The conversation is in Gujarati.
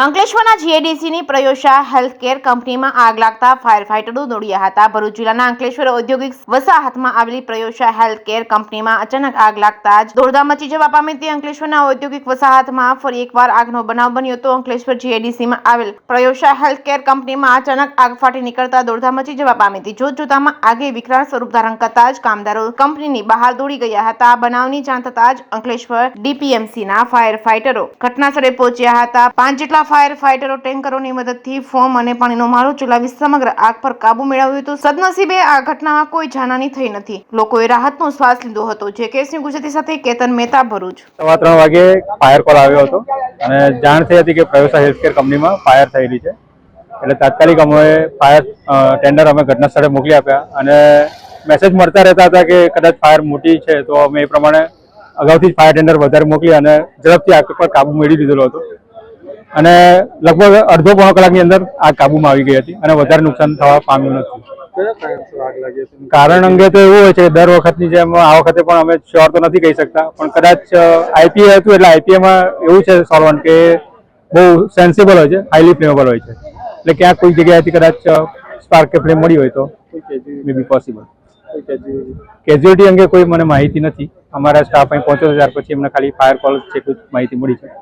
અંકલેશ્વરના જીઆઈડીસીની પ્રયોશા હેલ્થકેર કંપનીમાં આગ લાગતા ફાયર ફાઇટરો દોડ્યા હતા। ભરૂચ જિલ્લાના અંકલેશ્વર ઔદ્યોગિક વસાહતમાં આવેલી પ્રયોશા હેલ્થકેર કંપનીમાં અચાનક આગ લાગતા જ દોડધામ મચી જવા પામી હતી। અંકલેશ્વરના ઔદ્યોગિક વસાહતમાં ફરી એકવાર આગનો બનાવ બન્યો હતો। અંકલેશ્વર જીઆઈડીસીમાં આવેલ પ્રયોશા હેલ્થકેર કંપનીમાં અચાનક આગ ફાટી નીકળતા દોડધામ મચી જવા પામી હતી। જોતજોતામાં આગે વિકરાળ સ્વરૂપ ધારણ કરતા જ કામદારો કંપનીની બહાર દોડી ગયા હતા। આ બનાવની જાણ થતાં જ અંકલેશ્વર ડીપીએમસીના ફાયર ફાઇટરો ઘટનાસ્થળે પહોંચ્યા હતા। 5 જેટલા ફાયર ફાઇટરો ટેન્કરોની મદદથી ફોમ અને પાણીનો મારો ચલાવી સમગ્ર આગ પર કાબુ મેળવ્યો હતો। સદનસીબે આ ઘટનામાં કોઈ જાનહાની થઈ નથી। લોકોએ રાહતનો શ્વાસ લીધો હતો। જે કેસની ગુજરાતી સાથે કેતન મહેતા, ભરૂચ। 3:15 વાગે ફાયર કોલ આવ્યો હતો અને જાણ થઈ હતી કે પ્રયોશા હેલ્થકેર કંપનીમાં ફાયર થયેલી છે। એટલે તાત્કાલિક અમે ફાયર ટેન્ડર અમે ઘટના સ્થળે મોકલી આપ્યા અને મેસેજ મળતા રહેતા હતા કે કદાચ ફાયર મોટી છે તો અમે એ પ્રમાણે અગાઉથી જ ફાયર ટેન્ડર વધારે મોકલી અને ઝડપથી આગ પર કાબુ મેળવી લીધેલો હતો અને લગભગ અડધો પોણો કલાકની અંદર આગ કાબુમાં આવી ગઈ હતી અને વધારે નુકસાન થવા પામ્યું નથી। કારણ અંગે તો એવું હોય છે દર વખતની જેમ આ વખતે પણ અમે શ્યોર તો નથી કહી શકતા, પણ કદાચ આઈપીએ હતું એટલે આઈપીએમાં એવું છે સોલ્વન્ટ કે બહુ સેન્સિબલ હોય છે, હાઈલી ફ્લેમેબલ હોય છે, એટલે ક્યાંક કોઈ જગ્યાએથી કદાચ સ્પાર્ક કે ફ્લેમ મળી હોય તો મે બી પોસિબલ। કેઝ્યુઅલિટી અંગે કોઈ મને માહિતી નથી। અમારા સ્ટાફ અહીં પહોંચ્યો ત્યાર પછી એમને ખાલી ફાયર કોલ જેટલું માહિતી મળી છે।